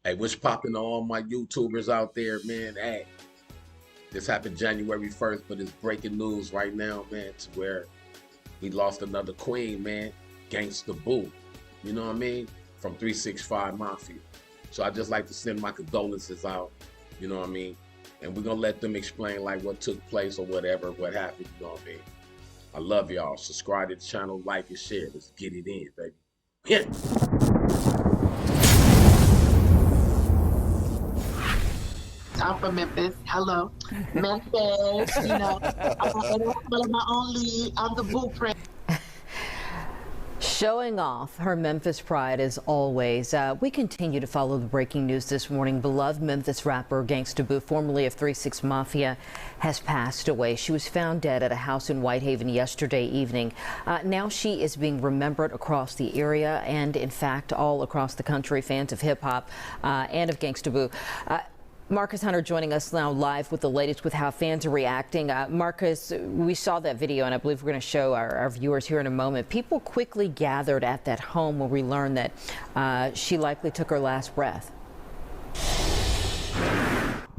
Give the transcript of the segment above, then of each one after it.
Hey, what's popping to all my YouTubers out there, man? Hey, this happened January 1st, but it's breaking news right now, man, to where we lost another queen, man. Gangsta Boo. You know what I mean? From 365 Mafia. So I just like to send my condolences out, you know what I mean? And we're gonna let them explain like what took place or whatever, what happened, you know what I mean? I love y'all. Subscribe to the channel, like and share. Let's get it in, baby. Yeah. I'm from Memphis. Hello. Memphis, I don't follow my own lead. I'm the blueprint. Showing off her Memphis pride as always. We continue to follow the breaking news this morning. Beloved Memphis rapper Gangsta Boo, formerly of 3-6 Mafia, has passed away. She was found dead at a house in Whitehaven yesterday evening. Now she is being remembered across the area and, in fact, all across the country. Fans of hip hop and of Gangsta Boo. Marcus Hunter joining us now live with the latest with how fans are reacting. Marcus, we saw that video, and I believe we're going to show our viewers here in a moment. People quickly gathered at that home where we learned that she likely took her last breath.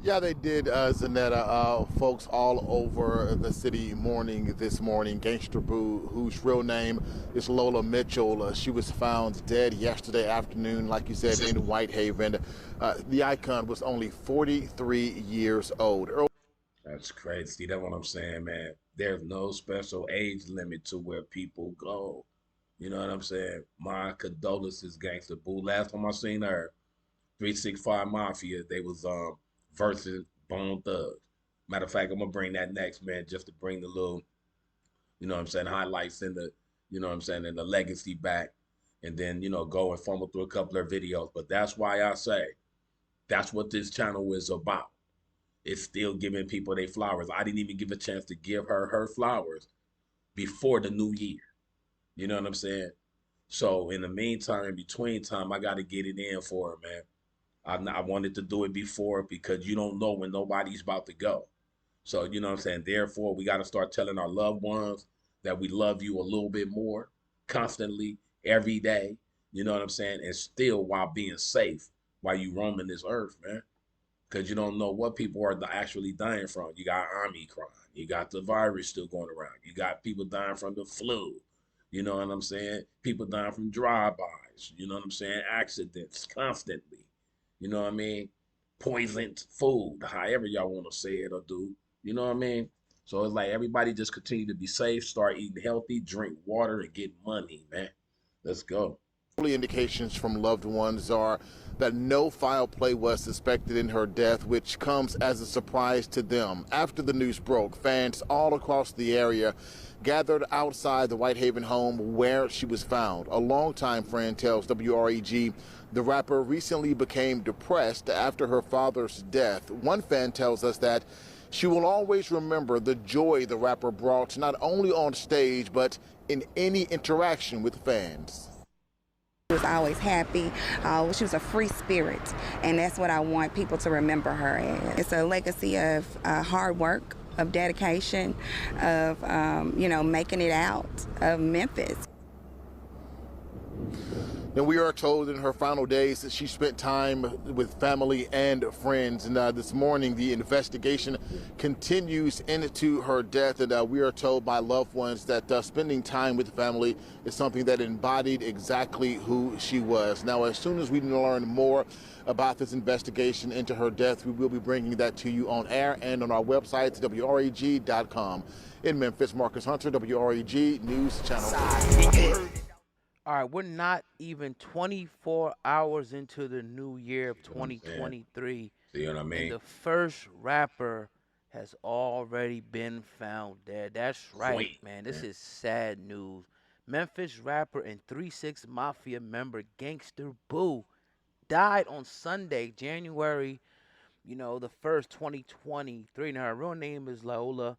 Yeah, they did, Zanetta. Folks all over the city mourning this morning. Gangsta Boo, whose real name is Lola Mitchell. She was found dead yesterday afternoon, like you said, in Whitehaven. The icon was only 43 years old. That's crazy. That's what I'm saying, man. There's no special age limit to where people go. You know what I'm saying? My condolences, Gangsta Boo. Last time I seen her, 365 Mafia, they was versus Bone Thugs. Matter of fact, I'm gonna bring that next, man, just to bring the little, you know what I'm saying, highlights in the, you know what I'm saying, and the legacy back, and then, go and fumble through a couple of videos. But that's why I say that's what this channel is about. It's still giving people their flowers. I didn't even give a chance to give her her flowers before the new year. You know what I'm saying? So in the meantime, in between time, I got to get it in for her, man. I wanted to do it before because you don't know when nobody's about to go. So, you know what I'm saying? Therefore, we got to start telling our loved ones that we love you a little bit more constantly, every day. You know what I'm saying? And still while being safe while you roaming this earth, man. Because you don't know what people are actually dying from. You got Omicron. You got the virus still going around. You got people dying from the flu. You know what I'm saying? People dying from drive-bys. You know what I'm saying? Accidents constantly. You know what I mean? Poisoned food, however y'all want to say it or do. You know what I mean? So it's like everybody just continue to be safe, start eating healthy, drink water, and get money, man. Let's go. Early indications from loved ones are that no foul play was suspected in her death, which comes as a surprise to them. After the news broke, fans all across the area gathered outside the Whitehaven home where she was found. A longtime friend tells WREG the rapper recently became depressed after her father's death. One fan tells us that she will always remember the joy the rapper brought, not only on stage, but in any interaction with fans. She was always happy. She was a free spirit, and that's what I want people to remember her as. It's a legacy of hard work, of dedication, of making it out of Memphis. And we are told in her final days that she spent time with family and friends. And this morning, the investigation continues into her death. And we are told by loved ones that spending time with family is something that embodied exactly who she was. Now, as soon as we learn more about this investigation into her death, we will be bringing that to you on air and on our website, WREG.com. In Memphis, Marcus Hunter, WREG News Channel. All right, we're not even 24 hours into the new year of 2023. See what I mean? And the first rapper has already been found dead. That's right, man. This is sad news. Memphis rapper and 3-6 Mafia member Gangsta Boo died on Sunday, January, the 1st, 2023. Now, her real name is Lola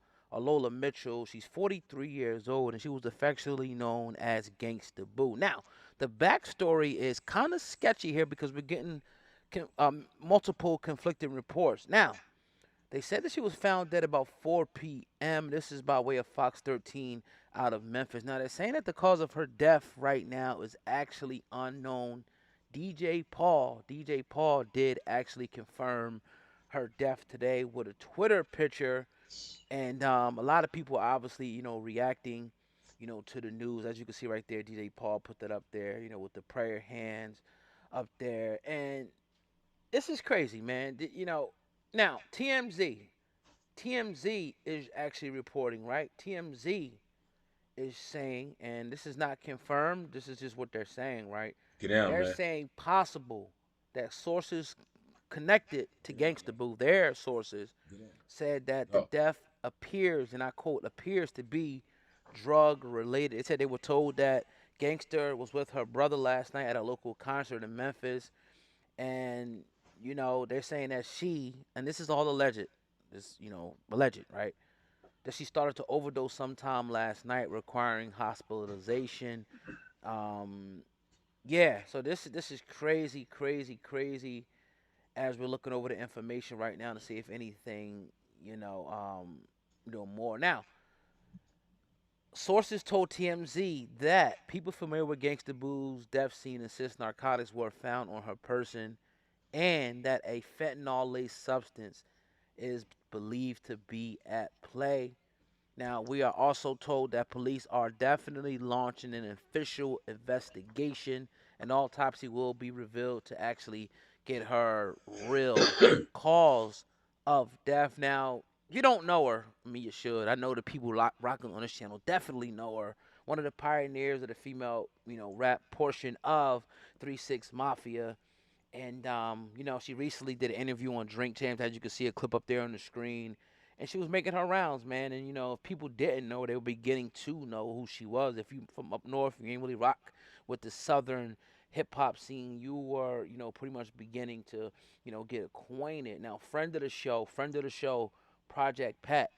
Mitchell. She's 43 years old, and she was affectionately known as Gangsta Boo. Now, the backstory is kind of sketchy here because we're getting multiple conflicting reports. Now, they said that she was found dead about 4 p.m. This is by way of Fox 13 out of Memphis. Now, they're saying that the cause of her death right now is actually unknown DJ Paul did actually confirm her death today with a Twitter picture, and a lot of people obviously, reacting, to the news. As you can see right there, DJ Paul put that up there, with the prayer hands up there, and this is crazy, man. Now TMZ is actually reporting, right? TMZ is saying, and this is not confirmed, this is just what they're saying, right? Get down, They're man. saying possible that sources connected to Gangsta Boo, their sources, said that the Oh, death appears, and I quote, appears to be drug related. It said they were told that Gangster was with her brother last night at a local concert in Memphis, and they're saying that she, and this is all alleged, alleged, right? That she started to overdose sometime last night, requiring hospitalization. Um, yeah, so this is crazy, crazy, crazy. As we're looking over the information right now to see if anything, more. Now, sources told TMZ that people familiar with Gangsta Boo's death scene insist narcotics were found on her person, and that a fentanyl-laced substance is believed to be at play. Now, we are also told that police are definitely launching an official investigation. An autopsy will be revealed to actually get her real cause of death. Now, you don't know her. I mean, you should. I know the people rocking on this channel definitely know her. One of the pioneers of the female, rap portion of 3-6 Mafia. And she recently did an interview on Drink Champs, as you can see a clip up there on the screen. And she was making her rounds, man. And if people didn't know, they were beginning to know who she was. If you from up north, you ain't really rock with the southern hip hop scene, you were, pretty much beginning to, get acquainted. Now, friend of the show, Project Pat,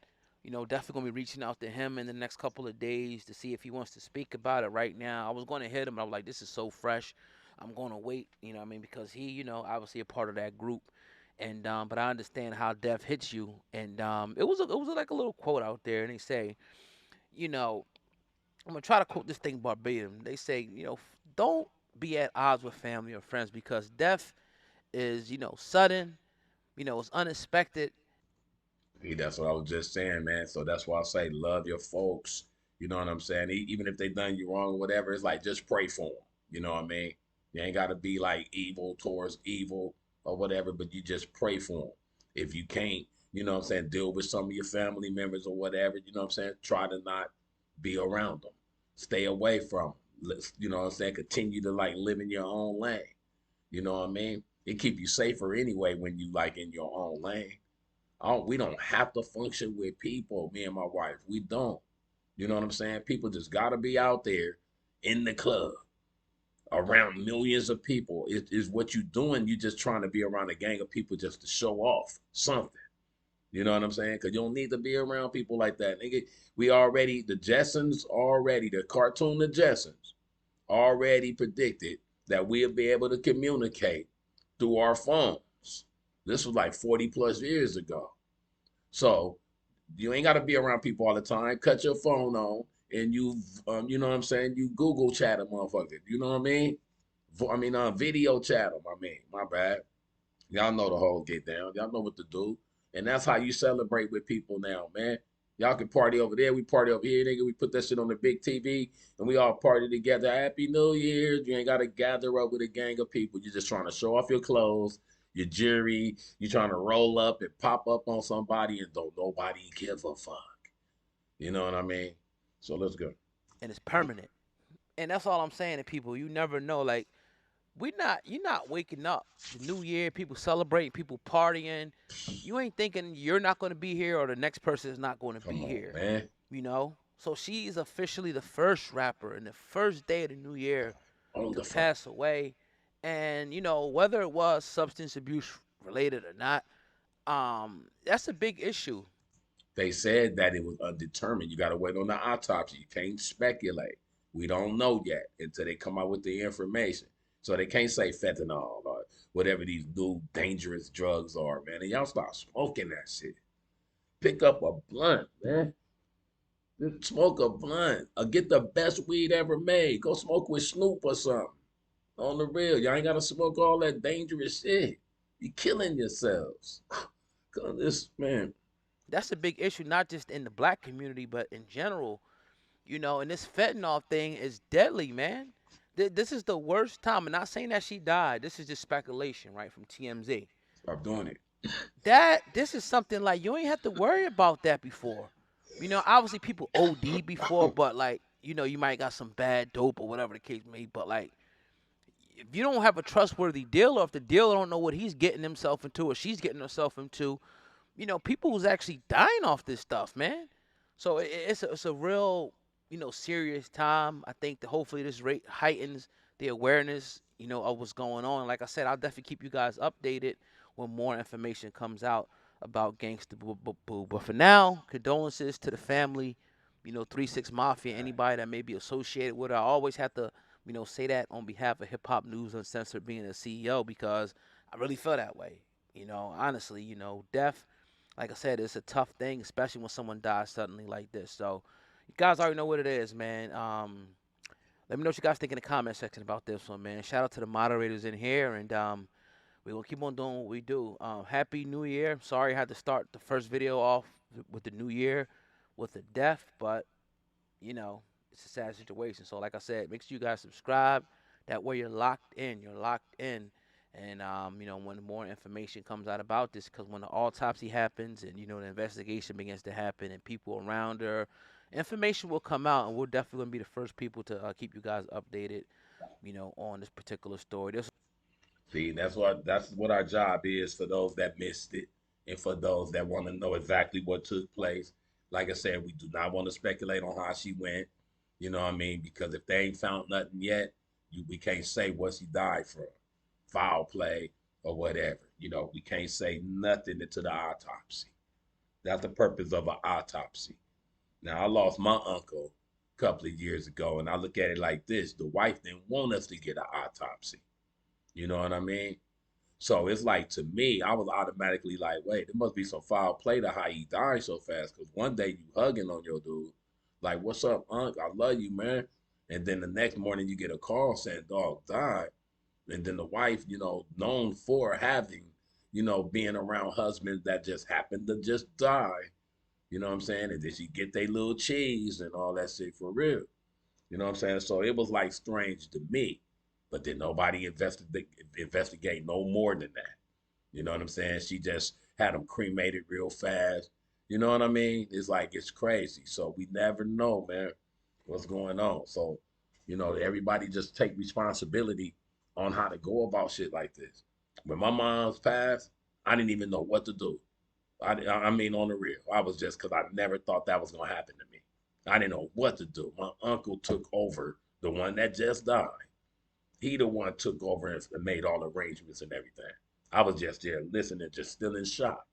definitely gonna be reaching out to him in the next couple of days to see if he wants to speak about it right now. I was gonna hit him, but I was like, this is so fresh. I'm gonna wait, because he, obviously a part of that group, and but I understand how death hits you, and it was like a little quote out there, and they say, you know, I'm gonna try to quote this thing verbatim. They say, don't be at odds with family or friends because death is, sudden, it's unexpected. see, that's what I was just saying, man. So that's why I say love your folks. You know what I'm saying? Even if they done you wrong or whatever, it's like just pray for them. You know what I mean? You ain't got to be like evil towards evil or whatever, but you just pray for them. If you can't, deal with some of your family members or whatever, try to not be around them. Stay away from them. Continue to like live in your own lane. You know what I mean? It keep you safer anyway when you like in your own lane. We don't have to function with people, me and my wife. We don't. You know what I'm saying? People just gotta be out there in the club around millions of people. It is what you doing. You just trying to be around a gang of people just to show off something. You know what I'm saying? Because you don't need to be around people like that. Nigga, the Jetsons already, the cartoon The Jetsons already predicted that we'll be able to communicate through our phones. This was like 40 plus years ago. So you ain't got to be around people all the time. Cut your phone on and you know what I'm saying? You Google chat a motherfucker. You know what I mean? Video chat them. My bad. Y'all know the whole get down. Y'all know what to do. And that's how you celebrate with people now, man. Y'all can party over there. We party over here, nigga. We put that shit on the big TV and we all party together. Happy New Year. You ain't got to gather up with a gang of people. You're just trying to show off your clothes, your jewelry. You're trying to roll up and pop up on somebody and don't nobody give a fuck. You know what I mean? So let's go. And it's permanent. And that's all I'm saying to people. You never know. Like, you're not waking up the new year, people celebrating, people partying. You ain't thinking you're not going to be here or the next person is not going to be Come on, here. man. So she's officially the first rapper in the first day of the new year On to the front. pass away. And whether it was substance abuse related or not, that's a big issue. They said that it was undetermined. You got to wait on the autopsy. You can't speculate. We don't know yet until they come out with the information. So they can't say fentanyl or whatever these new dangerous drugs are, man. And y'all start smoking that shit. Pick up a blunt, man. Just smoke a blunt or get the best weed ever made. Go smoke with Snoop or something. On the real, y'all ain't gotta smoke all that dangerous shit. You killing yourselves. Cause this man. That's a big issue, not just in the black community, but in general. And this fentanyl thing is deadly, man. This is the worst time. I'm not saying that she died. This is just speculation, right, from TMZ. Stop doing it. This is something like you ain't have to worry about that before. Obviously people OD before, but like, you might got some bad dope or whatever the case may be. But like, if you don't have a trustworthy dealer, if the dealer don't know what he's getting himself into or she's getting herself into, people who's actually dying off this stuff, man. So it's a real, serious time. I think that hopefully this rate heightens the awareness, of what's going on. Like I said, I'll definitely keep you guys updated when more information comes out about Gangsta Boo. But for now, condolences to the family, 3-6 Mafia, anybody that may be associated with her. I always have to, say that on behalf of Hip Hop News Uncensored being a CEO, because I really feel that way. Honestly, death, like I said, it's a tough thing, especially when someone dies suddenly like this. So you guys already know what it is, man. Let me know what you guys think in the comment section about this one, man. Shout out to the moderators in here, and we're going to keep on doing what we do. Happy New Year. Sorry I had to start the first video off with the New Year with a death, but, it's a sad situation. So like I said, make sure you guys subscribe. That way you're locked in. And, when more information comes out about this, because when the autopsy happens and, the investigation begins to happen and people around her, information will come out, and we're definitely going to be the first people to keep you guys updated, on this particular story. See, that's what our job is for those that missed it and for those that want to know exactly what took place. Like I said, we do not want to speculate on how she went, you know what I mean? Because if they ain't found nothing yet, we can't say what she died from. Foul play or whatever. We can't say nothing until the autopsy. That's the purpose of an autopsy. Now, I lost my uncle a couple of years ago, and I look at it like this. The wife didn't want us to get an autopsy. You know what I mean? So it's like, to me, I was automatically like, wait, there must be some foul play to how he died so fast. Because one day you hugging on your dude, like, what's up, Unc? I love you, man. And then the next morning you get a call saying dog died. And then the wife, known for having, being around husbands that just happened to just die. You know what I'm saying? And then she get their little cheese and all that shit for real. You know what I'm saying? So it was like strange to me. But then nobody investigate no more than that. You know what I'm saying? She just had them cremated real fast. You know what I mean? It's like, it's crazy. So we never know, man, what's going on. So, everybody just take responsibility on how to go about shit like this. When my mom's passed, I didn't even know what to do. I mean, on the real. I was just, because I never thought that was going to happen to me. I didn't know what to do. My uncle took over, the one that just died. He the one took over and made all arrangements and everything. I was just there listening, just still in shock.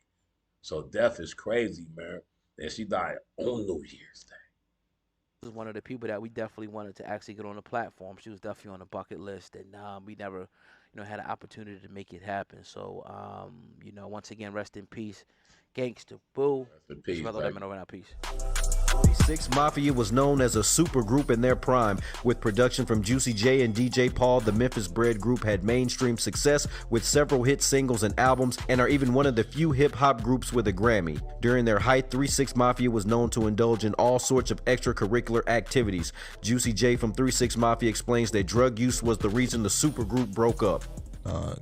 So death is crazy, man. And she died on New Year's Day. This is one of the people that we definitely wanted to actually get on the platform. She was definitely on the bucket list, and we never, had an opportunity to make it happen. So, once again, rest in peace, Gangsta Boo. Rest in peace, Peace. 3-6 Mafia was known as a super group in their prime. With production from Juicy J and DJ Paul, the Memphis-bred group had mainstream success with several hit singles and albums, and are even one of the few hip-hop groups with a Grammy. During their height, 3-6 Mafia was known to indulge in all sorts of extracurricular activities. Juicy J from 3-6 Mafia explains that drug use was the reason the super group broke up.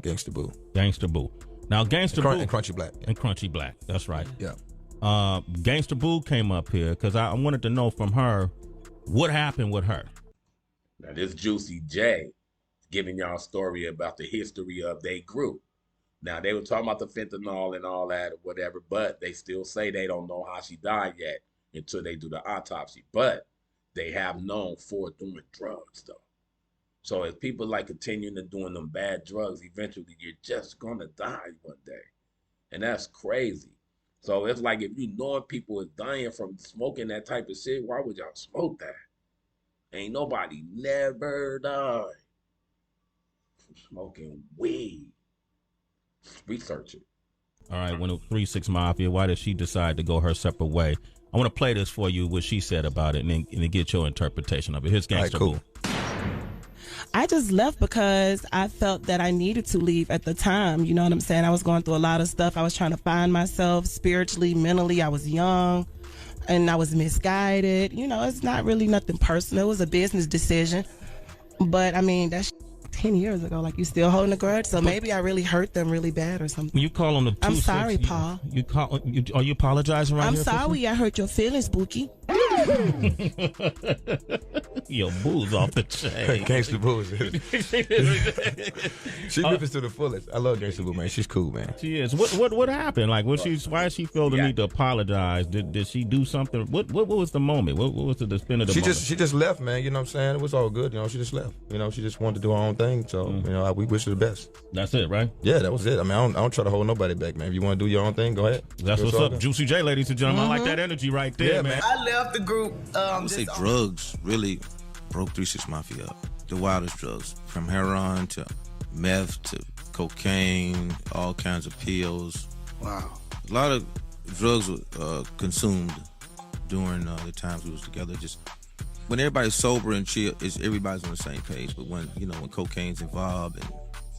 Gangsta Boo. Gangsta Boo. Now, Gangsta Boo. And Crunchy Black. And Crunchy Black. That's right. Yeah. Gangsta Boo came up here because I wanted to know from her what happened with her. Now, this Juicy J giving y'all a story about the history of their group. Now, they were talking about the fentanyl and all that or whatever, but they still say they don't know how she died yet until they do the autopsy. But they have known for doing drugs, though. So if people like continuing to doing them bad drugs, eventually you're just going to die one day. And that's crazy. So it's like, if you know people is dying from smoking that type of shit, why would y'all smoke that? Ain't nobody never died from smoking weed. Research it. All right, when it was 3-6 Mafia, why did she decide to go her separate way? I want to play this for you, what she said about it, and then get your interpretation of it. Here's Gangsta Boo. I just left because I felt that I needed to leave at the time. You know what I'm saying? I was going through a lot of stuff. I was trying to find myself spiritually, mentally. I was young and I was misguided. You know, it's not really nothing personal. It was a business decision. But I mean, that's 10 years ago. Like, you still holding a grudge? So maybe I really hurt them really bad or something. You call on the 2-6. I'm sorry, Paul. Are you apologizing right I'm here? sorry I hurt your feelings, Bookie. Your boo's off the chain. Gangsta Boo. She ripping to the fullest. I love Gangsta Boo, man. She's cool, man. She is. What happened? Like, why did she feel the need to apologize? Did she do something? What was the moment? What was the spin of the moment? She just left, man. You know what I'm saying? It was all good. You know, she just left. You know, she just wanted to do her own thing. So, you know, we wish her the best. That's it, right? Yeah, that was it. I mean, I don't try to hold nobody back, man. If you want to do your own thing, go ahead. That's what's up. Juicy J, ladies and gentlemen. I like that energy right there, man. I left the group. I would say drugs really broke 3 6 Mafia up. The wildest drugs, from heroin to meth to cocaine, all kinds of pills. Wow. A lot of drugs were consumed during the times we was together. Just when everybody's sober and chill, everybody's on the same page. But when when cocaine's involved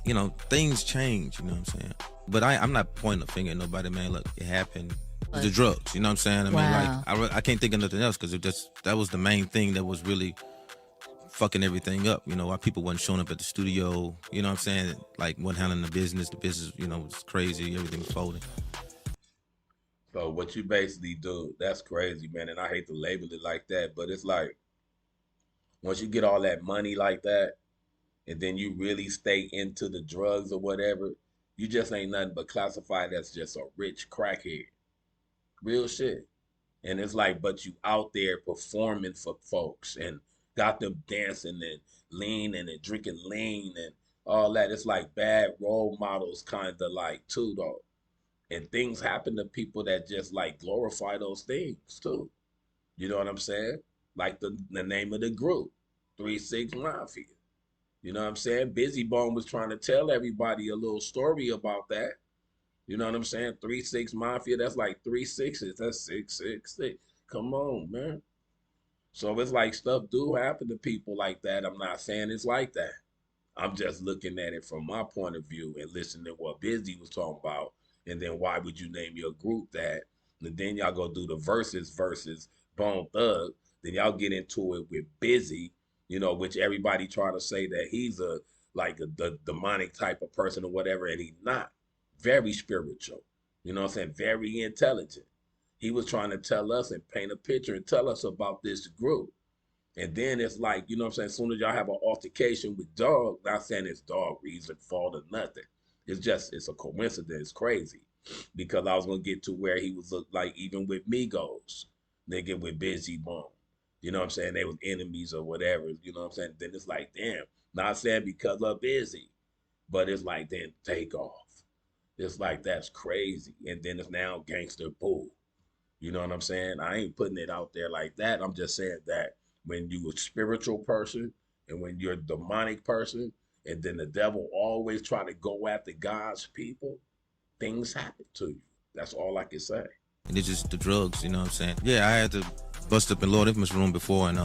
and things change. You know what I'm saying? But I'm not pointing a finger at nobody, man. Look, it happened. The drugs, you know what I'm saying? I mean, like, I can't think of nothing else because that was the main thing that was really fucking everything up. You know, why people wasn't showing up at the studio, you know what I'm saying? Like, wasn't handling the business, was crazy, everything was folding. So what you basically do, that's crazy, man, and I hate to label it like that, but it's like, once you get all that money like that, and then you really stay into the drugs or whatever, you just ain't nothing but classified as just a rich crackhead. Real shit. And it's like, but you out there performing for folks and got them dancing and leaning and drinking lean and all that. It's like bad role models kind of like too, though. And things happen to people that just like glorify those things too. You know what I'm saying? Like the name of the group, 3 6 Mafia. You know what I'm saying? Busy Bone was trying to tell everybody a little story about that. You know what I'm saying? 3 6 Mafia, that's like 3 6s. That's 6 6 6. Come on, man. So it's like stuff do happen to people like that. I'm not saying it's like that. I'm just looking at it from my point of view and listening to what Busy was talking about. And then why would you name your group that? And then y'all go do the versus Bone Thug. Then y'all get into it with Busy, which everybody try to say that he's the demonic type of person or whatever, and he's not. Very spiritual, you know what I'm saying? Very intelligent. He was trying to tell us and paint a picture and tell us about this group. And then it's like, you know what I'm saying? As soon as y'all have an altercation with Dog, not saying it's Dog reason, fault, or nothing. It's a coincidence. It's crazy. Because I was going to get to where he was like, even with Migos, nigga with Busy Bone. You know what I'm saying? They was enemies or whatever. You know what I'm saying? Then it's like, damn, not saying because of Busy, but it's like, then take off. It's like, that's crazy. And then it's now Gangsta Boo. You know what I'm saying? I ain't putting it out there like that. I'm just saying that when you a spiritual person and when you're a demonic person, and then the devil always try to go after God's people, things happen to you. That's all I can say. And it's just the drugs, you know what I'm saying? Yeah, I had to bust up in Lord Infamous room before, and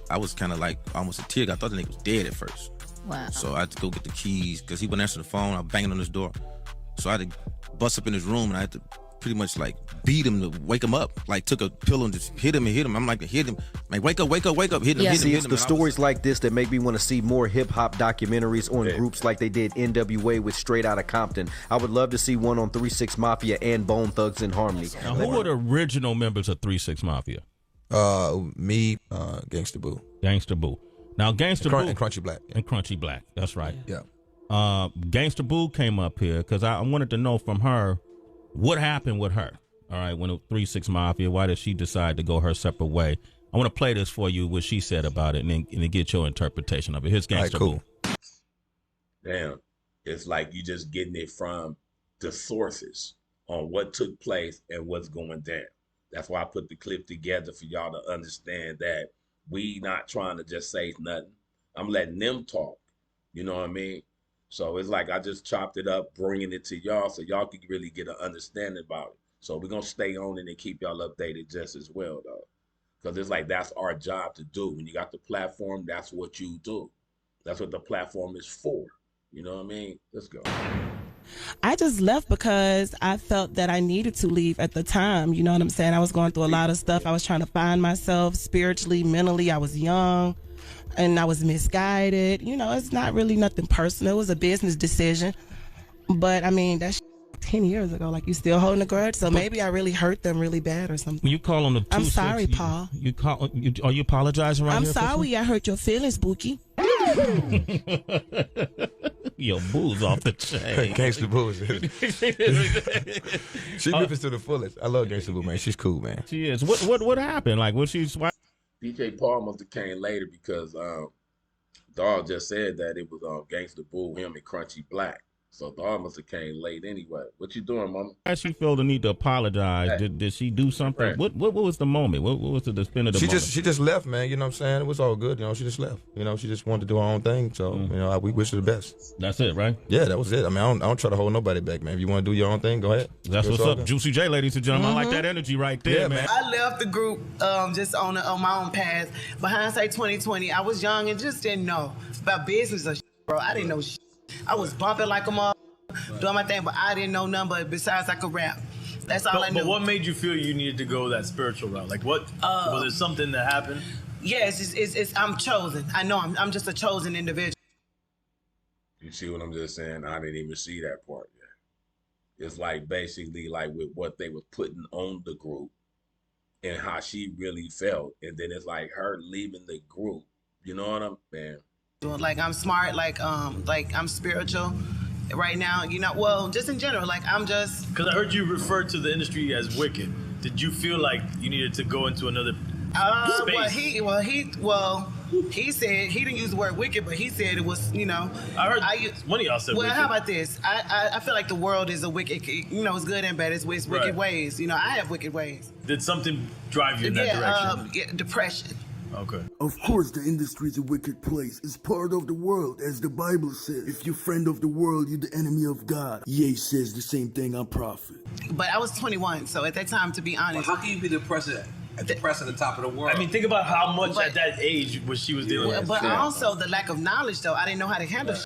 I was kind of like almost a tear. I thought the nigga was dead at first. Wow. So I had to go get the keys because he wouldn't answer the phone. I was banging on his door. So I had to bust up in his room, and I had to pretty much like beat him to wake him up. Like took a pillow and just hit him and hit him. I'm like, hit him. Like, wake up, hit him, hit him, See, hit it's him. the stories like this that make me want to see more hip-hop documentaries on groups like they did NWA with Straight Outta Compton. I would love to see one on 3 6 Mafia and Bone Thugs in Harmony. Now, who were the original members of 3 6 Mafia? Me, Gangsta Boo. Gangsta Boo. Now, Gangsta Boo. And Crunchy Black. And Crunchy Black. That's right. Yeah. Gangsta Boo came up here because I wanted to know from her what happened with her. All right, when it was 3 6 Mafia, why did she decide to go her separate way? I want to play this for you, what she said about it, and then get your interpretation of it. Here's Gangsta Boo. Damn. It's like you just getting it from the sources on what took place and what's going down. That's why I put the clip together for y'all to understand that we not trying to just say nothing. I'm letting them talk. You know what I mean? So it's like I just chopped it up, bringing it to y'all so y'all can really get an understanding about it. So we're going to stay on it and keep y'all updated just as well, though. Because it's like that's our job to do. When you got the platform, that's what you do. That's what the platform is for. You know what I mean? Let's go. I just left because I felt that I needed to leave at the time. You know what I'm saying? I was going through a lot of stuff. I was trying to find myself spiritually, mentally. I was young and I was misguided. You know, it's not really nothing personal. It was a business decision. But I mean, that's 10 years ago. Like, you still holding a grudge? So maybe I really hurt them really bad or something. You call on the 2-6. I'm sorry, Paul. Are you apologizing right I'm here? sorry I hurt your feelings, Bookie. Yo, boo's off the chain. Gangsta Boo. She ripping to the fullest. I love Gangsta Boo, man. She's cool, man. She is. What happened? Like, was she? DJ Paul must have came later because Dawg just said that it was Gangsta Boo, him, and Crunchyblack. So Dawg must have came late anyway. What you doing, mama? Why she felt the need to apologize? Hey. Did she do something? Right. What was the moment? What was the spin of the moment? She just left, man. You know what I'm saying? It was all good. You know, she just left. You know, she just wanted to do her own thing. So, you know, we wish her the best. That's it, right? Yeah, that was it. I mean, I don't try to hold nobody back, man. If you want to do your own thing, go ahead. That's what's up. Juicy J, ladies and gentlemen. I like that energy right there, Yeah, man. I left the group just on my own path. But hindsight 2020, I was young and just didn't know about business or shit, bro. I didn't know shit. I was bumping like a mother, doing my thing, but I didn't know nothing but besides I could rap. That's all I knew. But what made you feel you needed to go that spiritual route? Like, what was it? Something that happened? Yes, it's I'm chosen. I know I'm just a chosen individual. You see what I'm just saying? I didn't even see that part yet. It's like basically like with what they were putting on the group and how she really felt. And then it's like her leaving the group. You know what I'm saying? Like, I'm smart, like I'm spiritual right now, you know, well, just in general, like I'm just... Because I heard you refer to the industry as wicked. Did you feel like you needed to go into another space? He said, he didn't use the word wicked, but he said it was, you know... I heard one of y'all said wicked. Well, how about this? I feel like the world is a wicked, you know, it's good and bad, it's wicked ways. You know, I have wicked ways. Did something drive you in that direction? Depression. Okay. Of course, the industry is a wicked place. It's part of the world, as the Bible says. If you're friend of the world, you're the enemy of God. Ye says the same thing on Prophet. But I was 21, so at that time, to be honest... Well, how can you be depressed at the top of the world? I mean, think about how much at that age what she was dealing with. But also the lack of knowledge, though. I didn't know how to handle shit.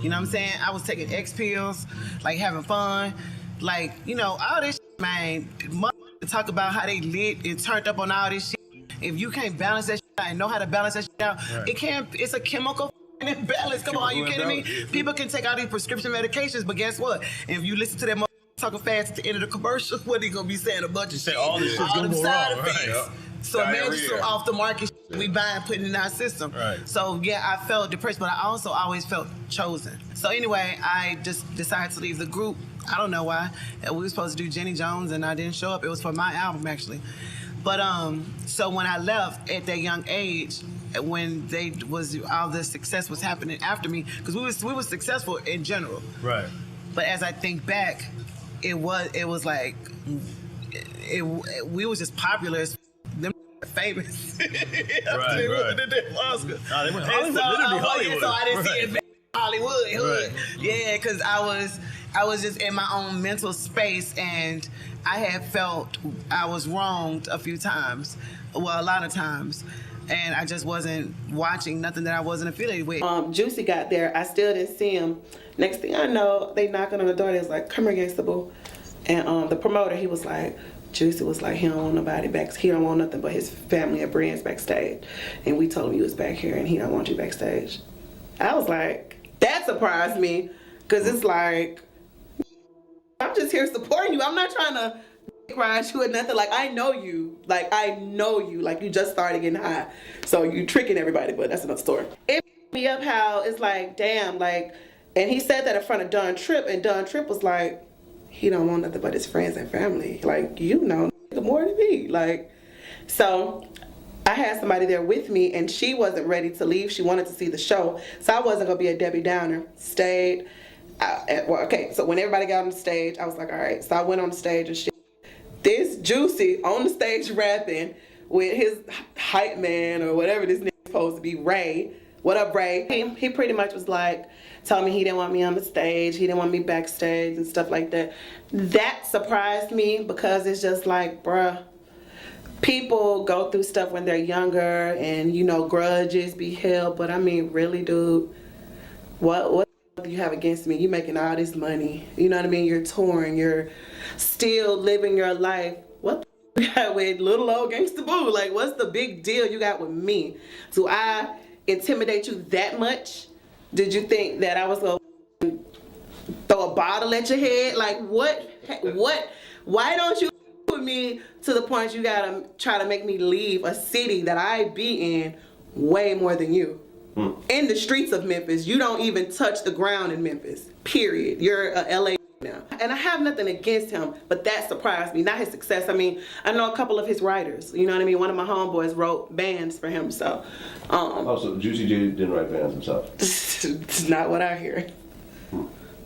You know what I'm saying? I was taking X pills, like having fun. Like, you know, all this shit, man. Talk about how they lit and turned up on all this shit. If you can't balance that shit out and know how to balance that shit out, it's a chemical imbalance. Come on, are you kidding me? People can take all these prescription medications, but guess what? If you listen to them talking fast at the end of the commercial, what are they gonna be saying? A bunch of shit. All this shit's gonna go wrong, right? So imagine some off the market shit we buying, putting in our system. Right. So yeah, I felt depressed, but I also always felt chosen. So anyway, I just decided to leave the group. I don't know why. We were supposed to do Jenny Jones and I didn't show up. It was for my album actually. But so when I left at that young age, when all the success was happening after me, because we were successful in general. Right. But as I think back, it was like we was just popular as them famous. Right. They went Oscar. Nah, they went Hollywood, literally Hollywood. So I didn't see it Hollywood hood. Right. Yeah, because I was just in my own mental space and I had felt I was wronged a few times, well, a lot of times, and I just wasn't watching nothing that I wasn't affiliated with. Juicy got there. I still didn't see him. Next thing I know, they knocking on the door. They was like, "Come here, Gangsta Boo." And the promoter, he was like, Juicy was like, he don't want nobody back. He don't want nothing but his family and friends backstage. And we told him you was back here and he don't want you backstage. I was like, that surprised me, because it's like, I'm just here supporting you. I'm not trying to ride you or nothing. Like, I know you. Like, you just started getting high. So you tricking everybody, but that's another story. It me up how it's like, damn, like, and he said that in front of Don Tripp, and Don Tripp was like, he don't want nothing but his friends and family. Like, you know more than me. Like, so I had somebody there with me, and she wasn't ready to leave. She wanted to see the show. So I wasn't going to be a Debbie Downer. Stayed. So when everybody got on the stage, I was like, all right. So I went on the stage and shit. This Juicy on the stage rapping with his hype man or whatever this nigga supposed to be, Ray. What up, Ray? He pretty much was like, telling me he didn't want me on the stage, he didn't want me backstage and stuff like that. That surprised me because it's just like, bruh, people go through stuff when they're younger and, you know, grudges be held. But I mean, really, dude, what do you have against me? You making all this money. You know what I mean? You're touring. You're still living your life. What the you got with little old Gangsta Boo? Like, what's the big deal you got with me? Do I intimidate you that much? Did you think that I was going to throw a bottle at your head? Like, what, why don't you with me to the point you gotta try to make me leave a city that I be in way more than you? In the streets of Memphis, you don't even touch the ground in Memphis, period. You're a LA now. And I have nothing against him, but that surprised me, not his success. I mean, I know a couple of his writers, you know what I mean? One of my homeboys wrote bands for him, so. So Juicy J didn't write bands himself? It's not what I hear.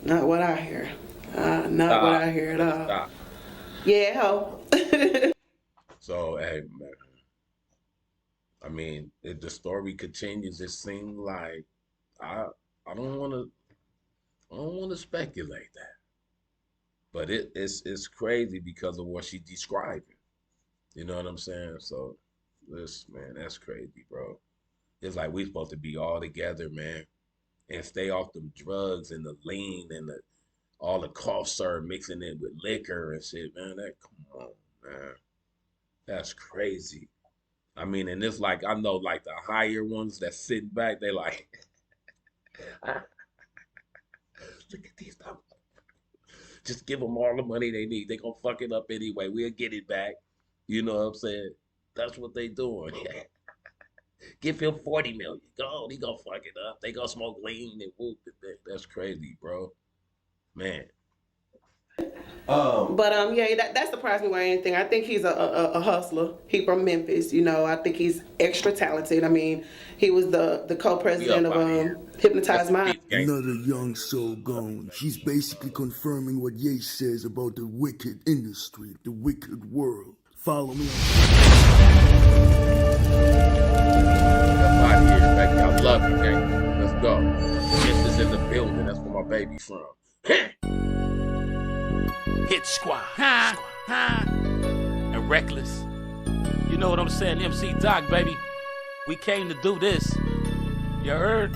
Not what I hear. Not what I hear at all. Yeah, ho. So, hey, man. I mean, if the story continues, it seems like I don't want to speculate that, but it's crazy because of what she's describing. You know what I'm saying? So, this man, that's crazy, bro. It's like we supposed to be all together, man, and stay off them drugs and the lean and all the cough syrup mixing it with liquor and shit, man. Come on, man. That's crazy. I mean, and it's like, I know like the higher ones that sit back, they like, look at these numbers. Just give them all the money they need. They gonna fuck it up anyway. We'll get it back. You know what I'm saying? That's what they doing. Give him 40 million. Go on, he gonna fuck it up. They gonna smoke lean and whoop. That's crazy, bro. Man. But yeah, that surprised me more than anything. I think he's a hustler. He from Memphis, you know. I think he's extra talented. I mean, he was the co-president of Hypnotized Mind. Another young soul gone. She's basically confirming what Ye says about the wicked industry, the wicked world. Follow me. I'm out here, baby. I love you, gang. Let's go. Memphis in the building. That's where my baby's from. Hit Squad. And Reckless. You know what I'm saying? MC Doc, baby. We came to do this. You heard?